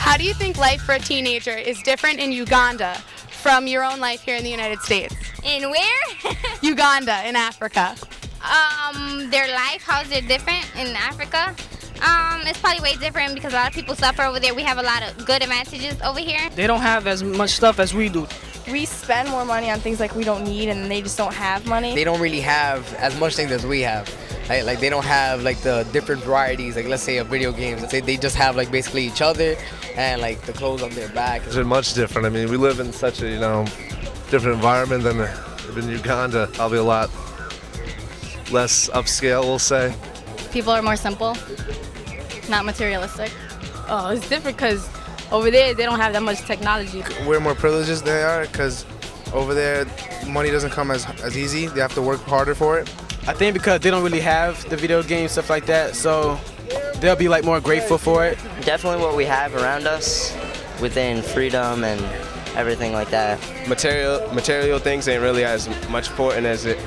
How do you think life for a teenager is different in Uganda from your own life here in the United States? In where? Uganda, in Africa. Their life, how is it different in Africa? It's probably way different because a lot of people suffer over there. We have a lot of good advantages over here. They don't have as much stuff as we do. We spend more money on things like we don't need, and they just don't have money. They don't really have as much things as we have. Like they don't have like the different varieties, like let's say of video games. Let's say they just have like basically each other and like the clothes on their back. It's much different. I mean, we live in such a, different environment than in Uganda. Probably a lot less upscale, we'll say. People are more simple, not materialistic. Oh, it's different because over there they don't have that much technology. We're more privileged than they are because over there money doesn't come as easy. They have to work harder for it. I think because they don't really have the video games, stuff like that, so they'll be like more grateful for it. Definitely what we have around us within freedom and everything like that. Material things ain't really as much important as it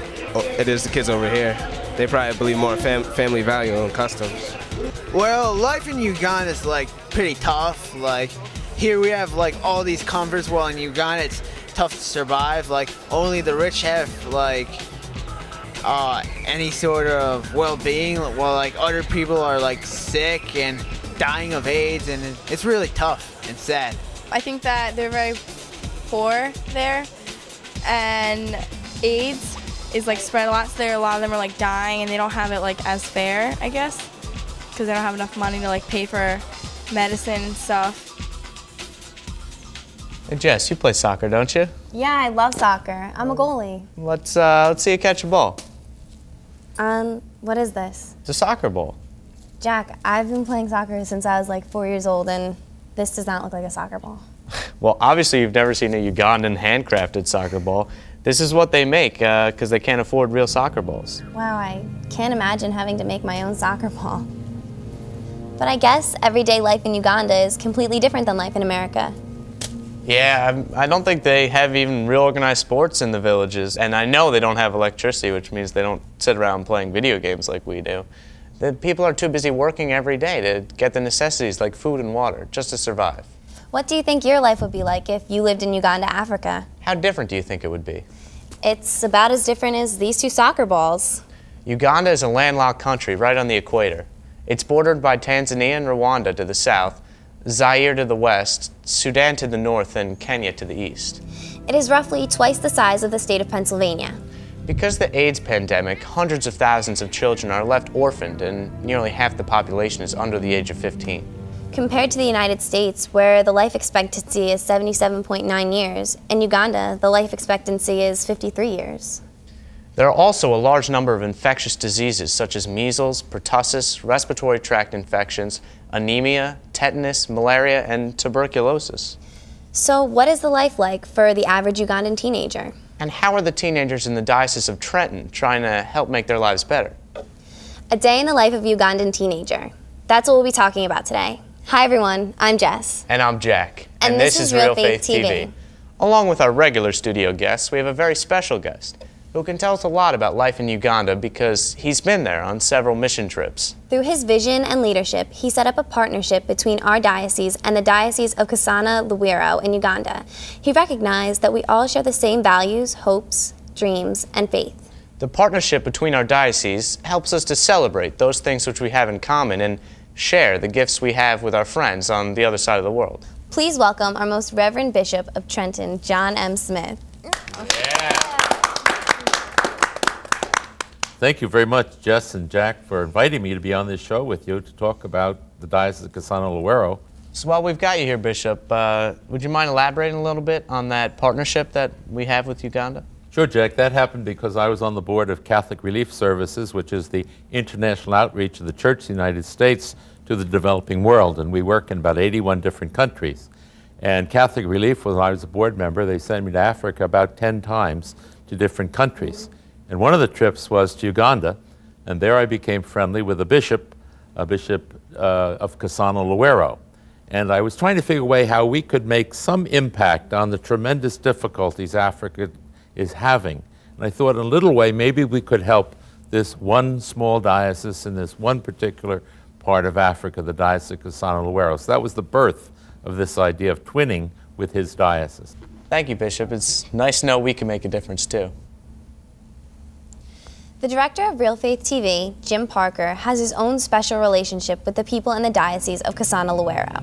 is the kids over here. They probably believe more in family value and customs. Well, life in Uganda is like pretty tough. Like here we have like all these comforts, while in Uganda it's tough to survive. Like only the rich have like any sort of well-being, while like other people are like sick and dying of AIDS, and it's really tough and sad. I think that they're very poor there, and AIDS is like spread a lot, so a lot of them are like dying, and they don't have it like as fair, I guess, because they don't have enough money to like pay for medicine and stuff. Hey Jess, you play soccer, don't you? Yeah, I love soccer. I'm a goalie. Let's see you catch a ball. What is this? It's a soccer ball. Jack, I've been playing soccer since I was like 4 years old, and this does not look like a soccer ball. Well, obviously you've never seen a Ugandan handcrafted soccer ball. This is what they make because they can't afford real soccer balls. Wow, I can't imagine having to make my own soccer ball. But I guess everyday life in Uganda is completely different than life in America. Yeah, I don't think they have even real organized sports in the villages, and I know they don't have electricity, which means they don't sit around playing video games like we do. The people are too busy working every day to get the necessities like food and water, just to survive. What do you think your life would be like if you lived in Uganda, Africa? How different do you think it would be? It's about as different as these two soccer balls. Uganda is a landlocked country right on the equator. It's bordered by Tanzania and Rwanda to the south, Zaire to the west, Sudan to the north, and Kenya to the east. It is roughly twice the size of the state of Pennsylvania. Because of the AIDS pandemic, hundreds of thousands of children are left orphaned, and nearly half the population is under the age of 15. Compared to the United States, where the life expectancy is 77.9 years, in Uganda, the life expectancy is 53 years. There are also a large number of infectious diseases such as measles, pertussis, respiratory tract infections, anemia, tetanus, malaria, and tuberculosis. So what is the life like for the average Ugandan teenager? And how are the teenagers in the Diocese of Trenton trying to help make their lives better? A day in the life of a Ugandan teenager. That's what we'll be talking about today. Hi everyone, I'm Jess. And I'm Jack. And this is Realfaith TV. Along with our regular studio guests, we have a very special guest who can tell us a lot about life in Uganda because he's been there on several mission trips. Through his vision and leadership, he set up a partnership between our diocese and the Diocese of Kasana-Luweero in Uganda. He recognized that we all share the same values, hopes, dreams, and faith. The partnership between our diocese helps us to celebrate those things which we have in common and share the gifts we have with our friends on the other side of the world. Please welcome our Most Reverend Bishop of Trenton, John M. Smith. Yeah. Thank you very much, Jess and Jack, for inviting me to be on this show with you to talk about the Diocese of Kasana-Luweero. So while we've got you here, Bishop, would you mind elaborating a little bit on that partnership that we have with Uganda? Sure, Jack. That happened because I was on the board of Catholic Relief Services, which is the international outreach of the Church of the United States to the developing world, and we work in about 81 different countries. And Catholic Relief, when I was a board member, they sent me to Africa about 10 times to different countries. And one of the trips was to Uganda, and there I became friendly with a bishop of Kasana-Luweero. And I was trying to figure a way how we could make some impact on the tremendous difficulties Africa is having. And I thought in a little way maybe we could help this one small diocese in this one particular part of Africa, the Diocese of Kasana-Luweero. So that was the birth of this idea of twinning with his diocese. Thank you, Bishop. It's nice to know we can make a difference too. The director of Realfaith TV, Jim Parker, has his own special relationship with the people in the Diocese of Kasana-Luweero.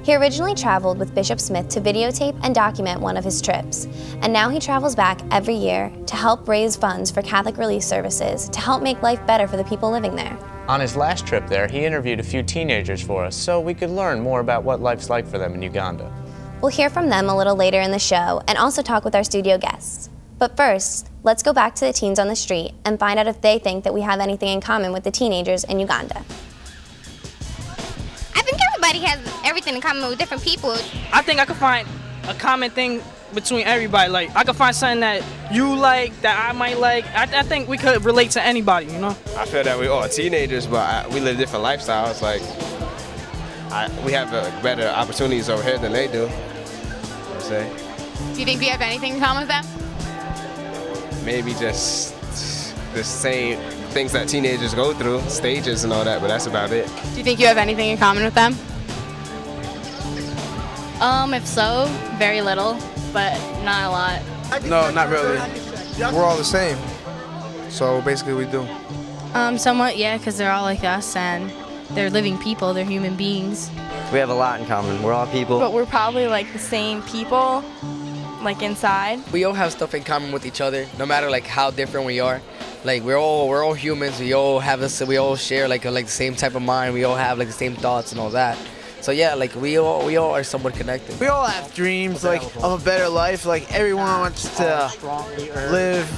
He originally traveled with Bishop Smith to videotape and document one of his trips, and now he travels back every year to help raise funds for Catholic relief services to help make life better for the people living there. On his last trip there, he interviewed a few teenagers for us so we could learn more about what life's like for them in Uganda. We'll hear from them a little later in the show and also talk with our studio guests. But first, let's go back to the teens on the street and find out if they think that we have anything in common with the teenagers in Uganda. I think everybody has everything in common with different people. I think I could find a common thing between everybody. Like, I could find something that you like, that I might like. I think we could relate to anybody, you know? I feel that we all teenagers, but we live different lifestyles. Like, we have better opportunities over here than they do, I'd say. Do you think we have anything in common with them? Maybe just the same things that teenagers go through, stages and all that, but that's about it. Do you think you have anything in common with them? If so, very little, but not a lot. No, not really. We're all the same. So basically we do. Somewhat, yeah, because they're all like us and they're living people, they're human beings. We have a lot in common. We're all people. But we're probably like the same people, like inside. We all have stuff in common with each other, no matter like how different we are. Like we're all humans. We all share like the same type of mind. We all have like the same thoughts and all that. So yeah, like we all are somewhat connected. We all have dreams like of a better life. Like everyone wants to live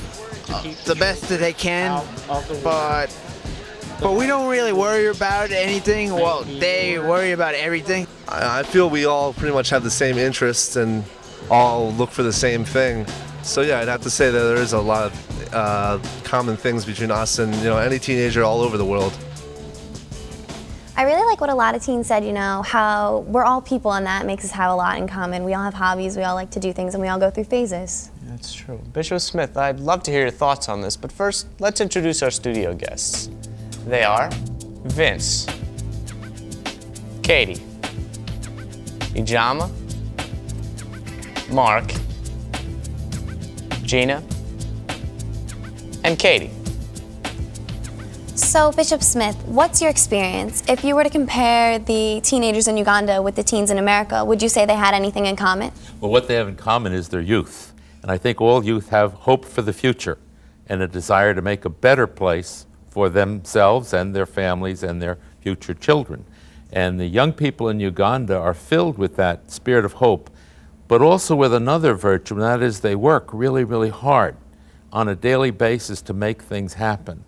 the best that they can, but we don't really worry about anything. Well, they worry about everything. I feel we all pretty much have the same interests and all look for the same thing. So yeah, I'd have to say that there is a lot of common things between us and any teenager all over the world. I really like what a lot of teens said, how we're all people and that makes us have a lot in common. We all have hobbies, we all like to do things, and we all go through phases. That's true. Bishop Smith, I'd love to hear your thoughts on this, but first, let's introduce our studio guests. They are Vince, Katie, Ijama, Mark, Gina, and Katie. So, Bishop Smith, what's your experience? If you were to compare the teenagers in Uganda with the teens in America, would you say they had anything in common? Well, what they have in common is their youth. And I think all youth have hope for the future and a desire to make a better place for themselves and their families and their future children. And the young people in Uganda are filled with that spirit of hope, but also with another virtue, and that is they work really, really hard on a daily basis to make things happen.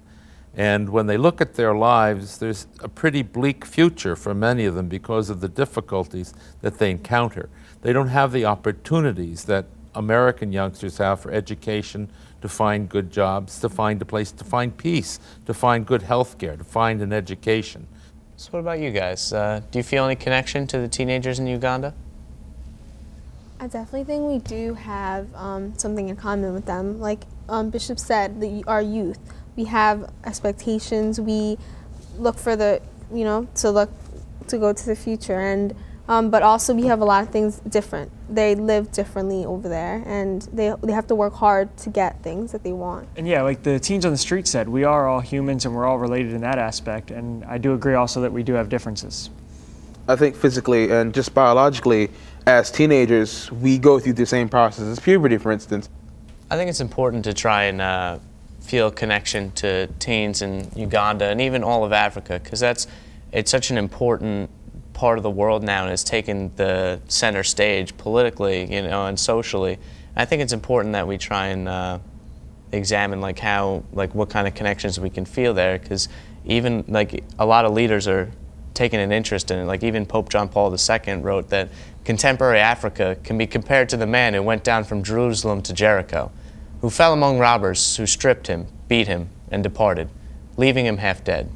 And when they look at their lives, there's a pretty bleak future for many of them because of the difficulties that they encounter. They don't have the opportunities that American youngsters have for education, to find good jobs, to find a place, to find peace, to find good health care, to find an education. So what about you guys? Do you feel any connection to the teenagers in Uganda? I definitely think we do have something in common with them. Like Bishop said, our youth. We have expectations. We look for the, to go to the future, and but also we have a lot of things different. They live differently over there, and they have to work hard to get things that they want. And yeah, like the teens on the street said, we are all humans and we're all related in that aspect. And I do agree also that we do have differences. I think physically and just biologically, as teenagers, we go through the same processes. Puberty, for instance. I think it's important to try and feel connection to teens in Uganda and even all of Africa, because it's such an important part of the world now and has taken the center stage politically, and socially. And I think it's important that we try and examine what kind of connections we can feel there, because even a lot of leaders are taking an interest in it. Like even Pope John Paul II wrote that contemporary Africa can be compared to the man who went down from Jerusalem to Jericho, who fell among robbers who stripped him, beat him, and departed, leaving him half dead.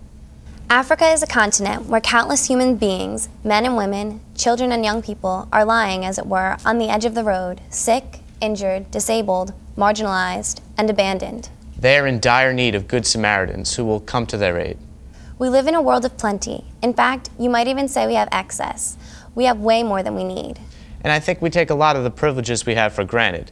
Africa is a continent where countless human beings, men and women, children and young people, are lying, as it were, on the edge of the road, sick, injured, disabled, marginalized, and abandoned. They are in dire need of good Samaritans who will come to their aid. We live in a world of plenty. In fact, you might even say we have excess. We have way more than we need. And I think we take a lot of the privileges we have for granted.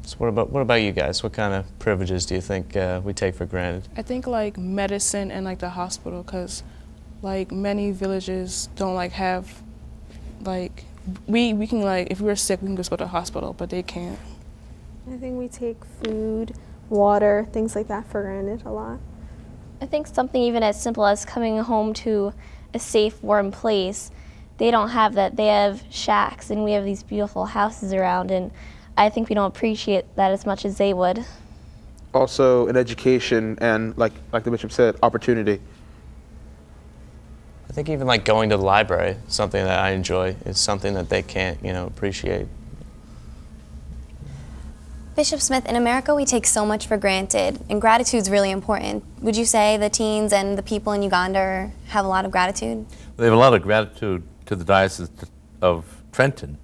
So what about you guys? What kind of privileges do you think we take for granted? I think like medicine and like the hospital, because like many villages don't like have like we can like if we're sick we can just go to the hospital, but they can't. I think we take food, water, things like that for granted a lot. I think something even as simple as coming home to a safe, warm place, they don't have that. They have shacks, and we have these beautiful houses around, and I think we don't appreciate that as much as they would. Also, in education and, like the bishop said, opportunity. I think even like going to the library, something that I enjoy, is something that they can't, appreciate. Bishop Smith, in America we take so much for granted, and gratitude's really important. Would you say the teens and the people in Uganda have a lot of gratitude? They have a lot of gratitude to the Diocese of Trenton,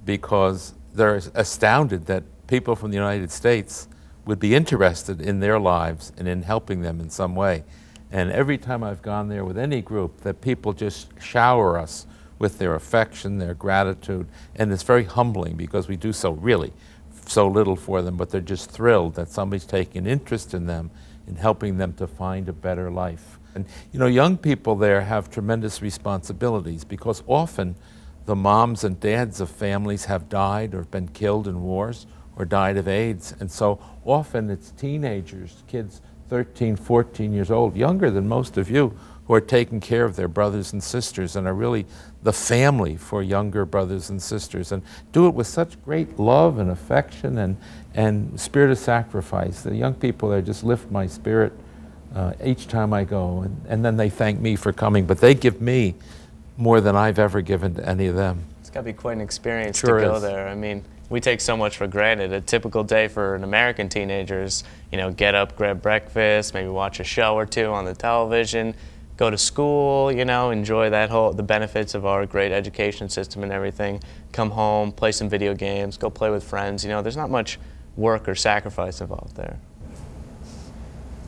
because they're astounded that people from the United States would be interested in their lives and in helping them in some way. And every time I've gone there with any group, that people just shower us with their affection, their gratitude, and it's very humbling because we do so little for them, but they're just thrilled that somebody's taking an interest in them, in helping them to find a better life. And young people there have tremendous responsibilities, because often the moms and dads of families have died or been killed in wars or died of AIDS. And so often it's teenagers, kids 13, 14 years old, younger than most of you, who are taking care of their brothers and sisters and are really the family for younger brothers and sisters, and do it with such great love and affection and spirit of sacrifice. The young people there just lift my spirit each time I go, and then they thank me for coming, but they give me more than I've ever given to any of them. It's got to be quite an experience Sure to go is. there. I mean, we take so much for granted. A typical day for an American teenager is, get up, grab breakfast, maybe watch a show or two on the television, go to school, enjoy the benefits of our great education system and everything, come home, play some video games, go play with friends. There's not much work or sacrifice involved there.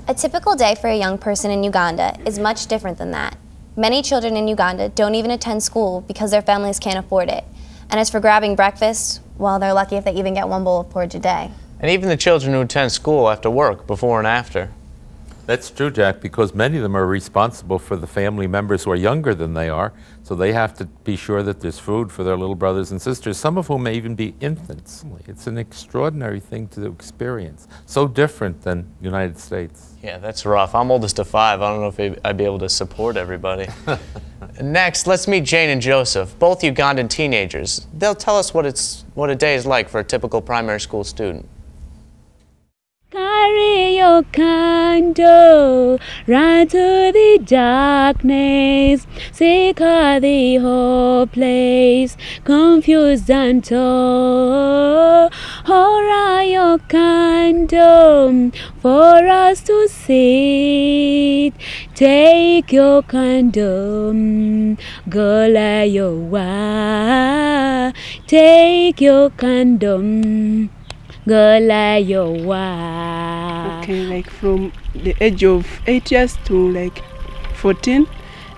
A typical day for a young person in Uganda is much different than that. Many children in Uganda don't even attend school because their families can't afford it. And as for grabbing breakfast, well, they're lucky if they even get one bowl of porridge a day. And even the children who attend school have to work before and after. That's true, Jack, because many of them are responsible for the family members who are younger than they are, so they have to be sure that there's food for their little brothers and sisters, some of whom may even be infants. It's an extraordinary thing to experience, so different than the United States. Yeah, that's rough. I'm oldest of 5. I don't know if I'd be able to support everybody. Next, let's meet Jane and Joseph, both Ugandan teenagers. They'll tell us what a day is like for a typical primary school student. Carry your candle, run to the darkness, seek out the whole place, confused and told. Hold out your candle for us to see. Take your candle, go light your way. Take your candle, go light your way. Okay, like from the age of 8 years to like 14,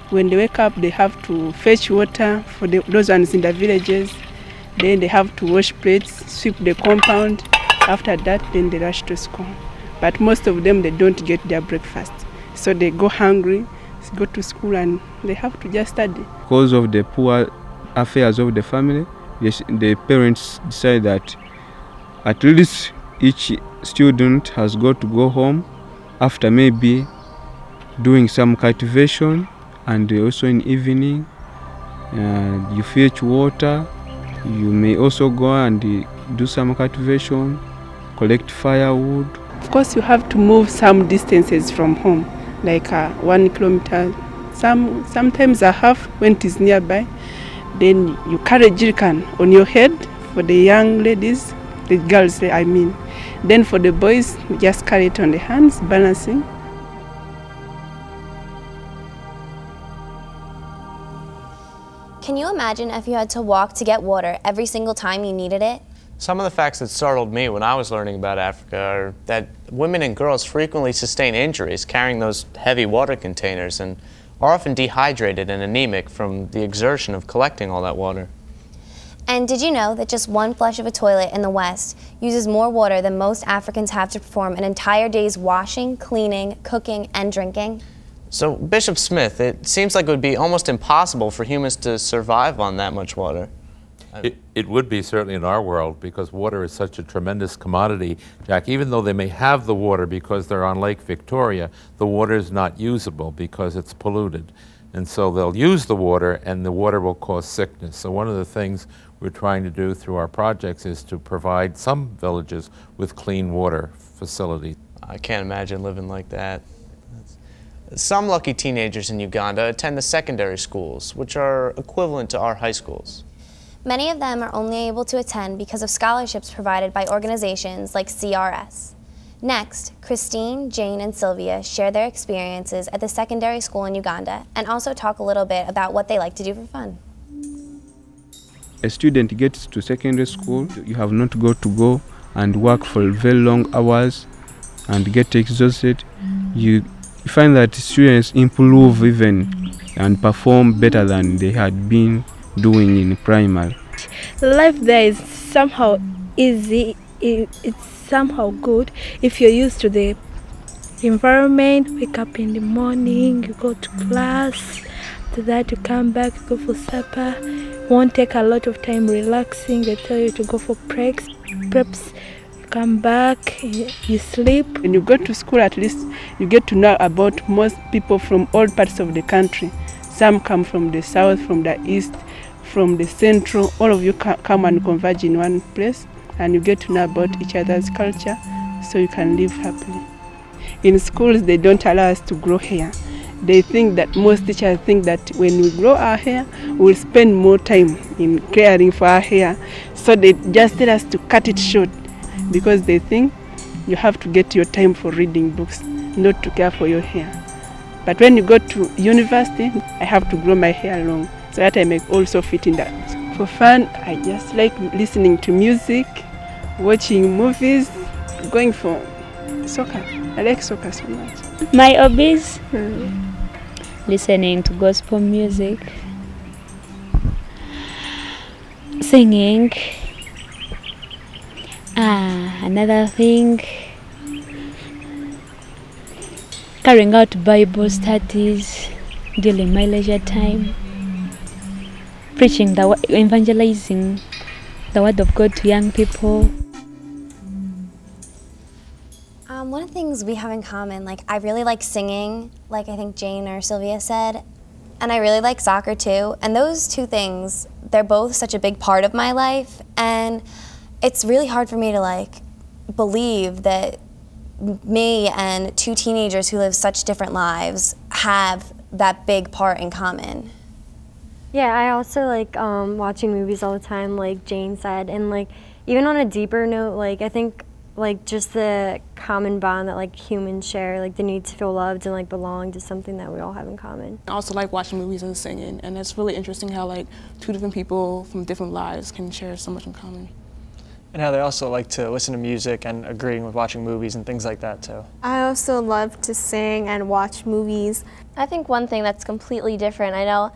when they wake up, they have to fetch water for those ones in the villages. Then they have to wash plates, sweep the compound. After that, then they rush to school. But most of them, they don't get their breakfast. So they go hungry, go to school, and they have to just study. Because of the poor affairs of the family, the parents decide that at least each student has got to go home after maybe doing some cultivation, and also in evening you fetch water. You may also go and do some cultivation, collect firewood. Of course, you have to move some distances from home, like 1 kilometer, sometimes a half when it is nearby. Then you carry a jerrycan on your head for the young ladies, the girls I mean. Then for the boys, you just carry it on the hands, balancing. Can you imagine if you had to walk to get water every single time you needed it? Some of the facts that startled me when I was learning about Africa are that women and girls frequently sustain injuries carrying those heavy water containers, and are often dehydrated and anemic from the exertion of collecting all that water. And did you know that just one flush of a toilet in the West uses more water than most Africans have to perform an entire day's washing, cleaning, cooking, and drinking? So, Bishop Smith, it seems like it would be almost impossible for humans to survive on that much water. It would be certainly in our world, because water is such a tremendous commodity, Jack. Even though they may have the water because they're on Lake Victoria, the water is not usable because it's polluted. And so they'll use the water, and the water will cause sickness. So one of the things we're trying to do through our projects is to provide some villages with clean water facilities. I can't imagine living like that. Some lucky teenagers in Uganda attend the secondary schools, which are equivalent to our high schools. Many of them are only able to attend because of scholarships provided by organizations like CRS. Next, Christine, Jane, and Sylvia share their experiences at the secondary school in Uganda and also talk a little bit about what they like to do for fun. A student gets to secondary school, you have not got to go and work for very long hours and get exhausted. You find that students improve even and perform better than they had been doing in primary. Life there is somehow easy, it's somehow good if you're used to the environment. Wake up in the morning, you go to class, after that you come back, you go for supper. Won't take a lot of time relaxing. They tell you to go for preps, come back, you sleep. When you go to school, at least you get to know about most people from all parts of the country. Some come from the south, from the east, from the central. All of you come and converge in one place, and you get to know about each other's culture, so you can live happily. In schools, they don't allow us to grow hair. They think that, most teachers think that when we grow our hair, we'll spend more time in caring for our hair. So they just tell us to cut it short, because they think you have to get your time for reading books, not to care for your hair. But when you go to university, I have to grow my hair long, so that I may also fit in that. For fun, I just like listening to music, watching movies, going for soccer. I like soccer so much. My hobbies? Listening to gospel music, singing, another thing, carrying out Bible studies during my leisure time, preaching, evangelizing the word of God to young people. One of the things we have in common, like I really like singing, like I think Jane or Sylvia said, and I really like soccer too. And those two things, they're both such a big part of my life, and it's really hard for me to like believe that me and two teenagers who live such different lives have that big part in common. Yeah, I also like watching movies all the time, like Jane said, and like even on a deeper note, like I think like just the common bond that like humans share, like the need to feel loved and like belong to something that we all have in common. I also like watching movies and singing, and it's really interesting how like two different people from different lives can share so much in common. And how they also like to listen to music and agreeing with watching movies and things like that too. I also love to sing and watch movies. I think one thing that's completely different, I know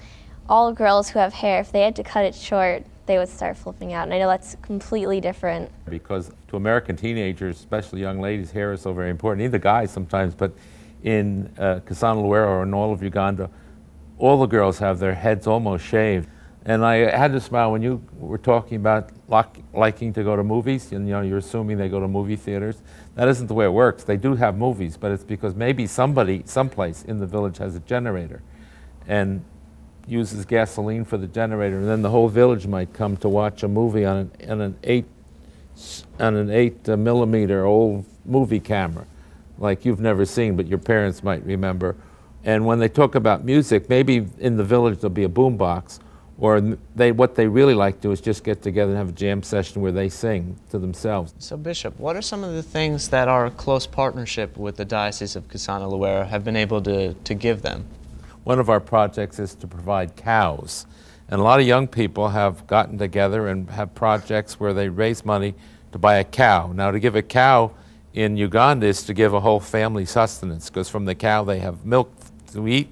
all girls who have hair, if they had to cut it short, they would start flipping out, and I know that's completely different. Because to American teenagers, especially young ladies, hair is so very important, either guys sometimes, but in Kasana-Luweero or in all of Uganda, all the girls have their heads almost shaved. And I had to smile when you were talking about liking to go to movies, and you're assuming they go to movie theaters. That isn't the way it works. They do have movies, but it's because maybe somebody, someplace in the village has a generator and uses gasoline for the generator, and then the whole village might come to watch a movie on an 8mm old movie camera, like you've never seen, but your parents might remember. And when they talk about music, maybe in the village there'll be a boombox, or what they really like to do is just get together and have a jam session where they sing to themselves. So Bishop, what are some of the things that our close partnership with the Diocese of Kasana-Luweero have been able to give them? One of our projects is to provide cows. And a lot of young people have gotten together and have projects where they raise money to buy a cow. Now, to give a cow in Uganda is to give a whole family sustenance, because from the cow they have milk to eat,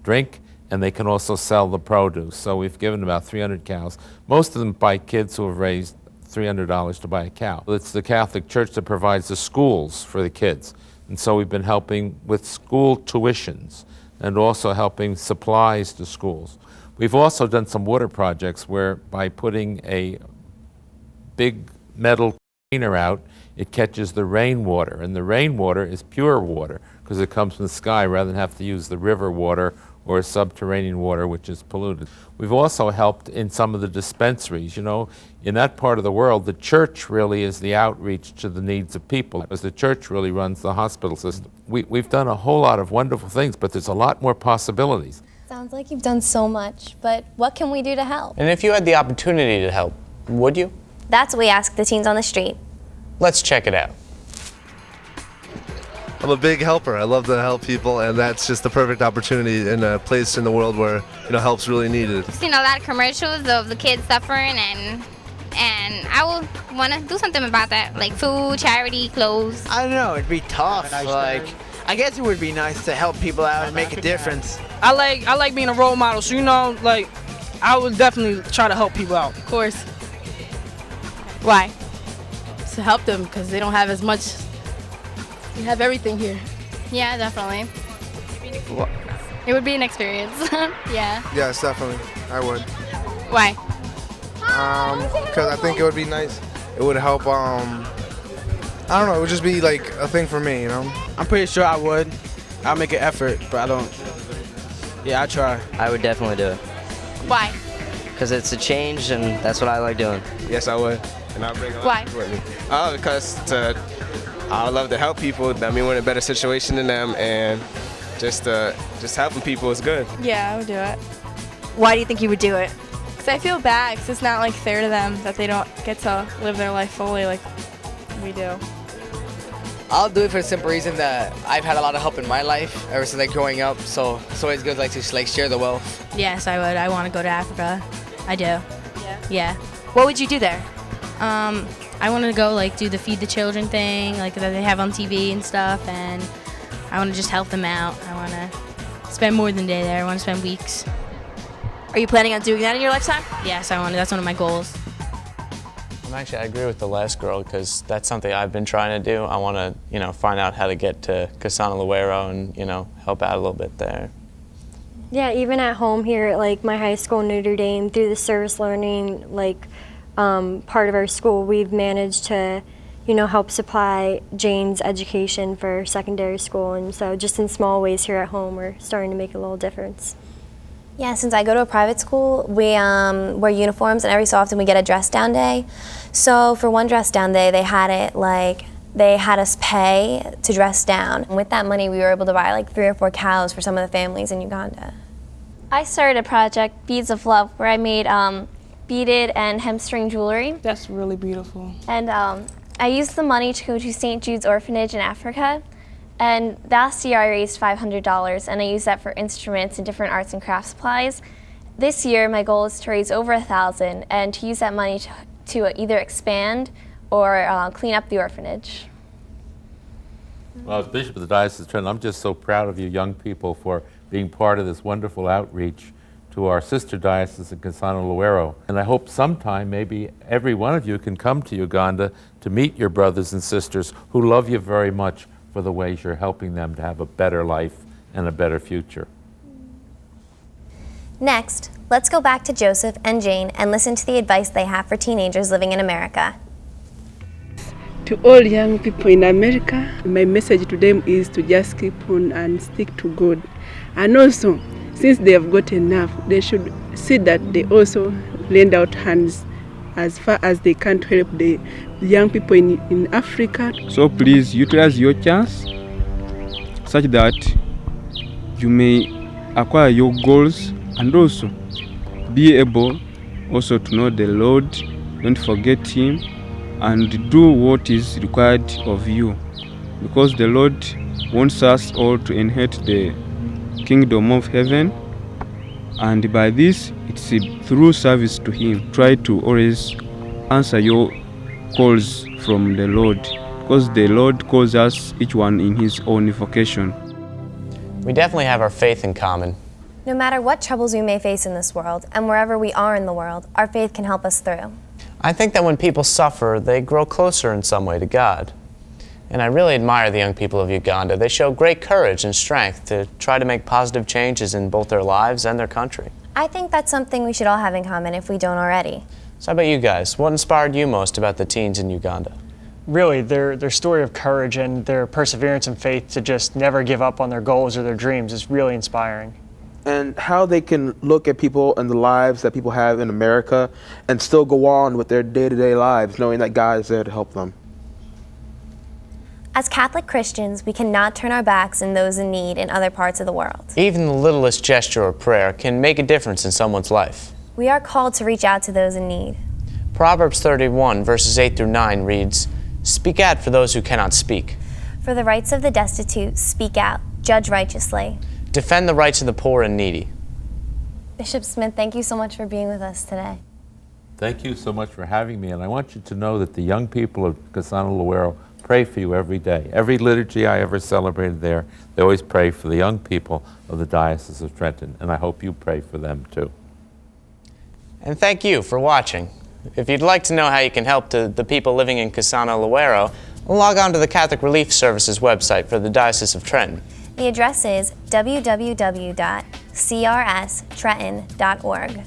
drink, and they can also sell the produce. So we've given about 300 cows, most of them by kids who have raised $300 to buy a cow. It's the Catholic Church that provides the schools for the kids. And so we've been helping with school tuitions and also helping supplies to schools. We've also done some water projects where by putting a big metal container out, it catches the rainwater. And the rainwater is pure water because it comes from the sky rather than have to use the river water or subterranean water, which is polluted. We've also helped in some of the dispensaries. You know, in that part of the world, the church really is the outreach to the needs of people, because the church really runs the hospital system. We've done a whole lot of wonderful things, but there's a lot more possibilities. Sounds like you've done so much, but what can we do to help? And if you had the opportunity to help, would you? That's what we ask the teens on the street. Let's check it out. I'm a big helper. I love to help people, and that's just the perfect opportunity in a place in the world where, you know, help's really needed. I've seen a lot of commercials of the kids suffering, and I would want to do something about that, like food, charity, clothes. I don't know, it'd be tough. Like, I guess it would be nice to help people out and make a difference. I like being a role model, so, you know, like, I would definitely try to help people out. Of course. Why? To help them, because they don't have as much. We have everything here. Yeah, definitely. It would be an experience. Yeah. Yes, definitely. I would. Why? Because I think it would be nice. It would help, I don't know, it would just be like a thing for me, you know? I'm pretty sure I would. I'll make an effort, but I don't. Yeah, I try. I would definitely do it. Why? Because it's a change, and that's what I like doing. Yes, I would. And I'll bring a lot Why? of people with me. Oh, because I would love to help people. I mean, we're in a better situation than them, and just helping people is good. Yeah, I would do it. Why do you think you would do it? Because I feel bad, because it's not like fair to them that they don't get to live their life fully like we do. I'll do it for the simple reason that I've had a lot of help in my life ever since like growing up. So it's always good like to like share the wealth. Yes, I would. I want to go to Africa. I do. Yeah. What would you do there? I want to go like do the Feed the Children thing, like that they have on TV and stuff, and I want to just help them out. I want to spend more than a day there. I want to spend weeks. Are you planning on doing that in your lifetime? Yes, I want to. That's one of my goals. Actually, I agree with the last girl because that's something I've been trying to do. I want to, find out how to get to Kasana-Luweero and, help out a little bit there. Yeah, even at home here at like my high school, Notre Dame, through the service learning part of our school, we've managed to, help supply Jane's education for secondary school, and so just in small ways here at home, we're starting to make a little difference. Yeah, since I go to a private school, we wear uniforms, and every so often we get a dress down day. So for one dress down day, they had us pay to dress down. And with that money, we were able to buy like 3 or 4 cows for some of the families in Uganda. I started a project, Beads of Love, where I made beaded and hemstring jewelry. That's really beautiful. And I used the money to go to St. Jude's Orphanage in Africa. And last year I raised $500, and I used that for instruments and different arts and crafts supplies. This year my goal is to raise over $1,000 and to use that money to either expand or clean up the orphanage. Well, as Bishop of the Diocese of Trenton, I'm just so proud of you young people for being part of this wonderful outreach to our sister diocese in Kasana-Luweero. And I hope sometime maybe every one of you can come to Uganda to meet your brothers and sisters who love you very much for the ways you're helping them to have a better life and a better future. Next, let's go back to Joseph and Jane and listen to the advice they have for teenagers living in America. To all young people in America, my message to them is to just keep on and stick to God. And also, since they have got enough, they should see that they also lend out hands as far as they can to help the young people in Africa. So please utilize your chance such that you may acquire your goals and also be able also to know the Lord, don't forget Him, and do what is required of you, because the Lord wants us all to inherit the kingdom of heaven, and by this it's through service to Him. Try to always answer your calls from the Lord, because the Lord calls us each one in his own vocation. We definitely have our faith in common. No matter what troubles we may face in this world, and wherever we are in the world, our faith can help us through. I think that when people suffer, they grow closer in some way to God. And I really admire the young people of Uganda. They show great courage and strength to try to make positive changes in both their lives and their country. I think that's something we should all have in common if we don't already. So how about you guys? What inspired you most about the teens in Uganda? Really, their story of courage and their perseverance and faith to just never give up on their goals or their dreams is really inspiring. And how they can look at people and the lives that people have in America and still go on with their day-to-day lives, knowing that God is there to help them. As Catholic Christians, we cannot turn our backs on those in need in other parts of the world. Even the littlest gesture or prayer can make a difference in someone's life. We are called to reach out to those in need. Proverbs 31, verses 8 through 9 reads, "Speak out for those who cannot speak. For the rights of the destitute, speak out, judge righteously. Defend the rights of the poor and needy." Bishop Smith, thank you so much for being with us today. Thank you so much for having me, and I want you to know that the young people of Kasana-Luweero pray for you every day. Every liturgy I ever celebrated there, they always pray for the young people of the Diocese of Trenton, and I hope you pray for them too. And thank you for watching. If you'd like to know how you can help the people living in Kasana-Luweero, log on to the Catholic Relief Services website for the Diocese of Trenton. The address is www.crstrenton.org.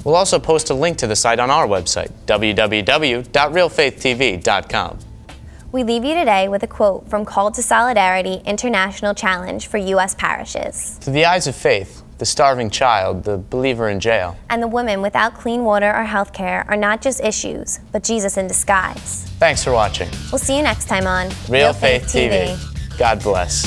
We'll also post a link to the site on our website, www.realfaithtv.com. We leave you today with a quote from Call to Solidarity International Challenge for U.S. parishes. To the eyes of faith, the starving child, the believer in jail, and the women without clean water or health care are not just issues, but Jesus in disguise. Thanks for watching. We'll see you next time on Real Faith TV. God bless.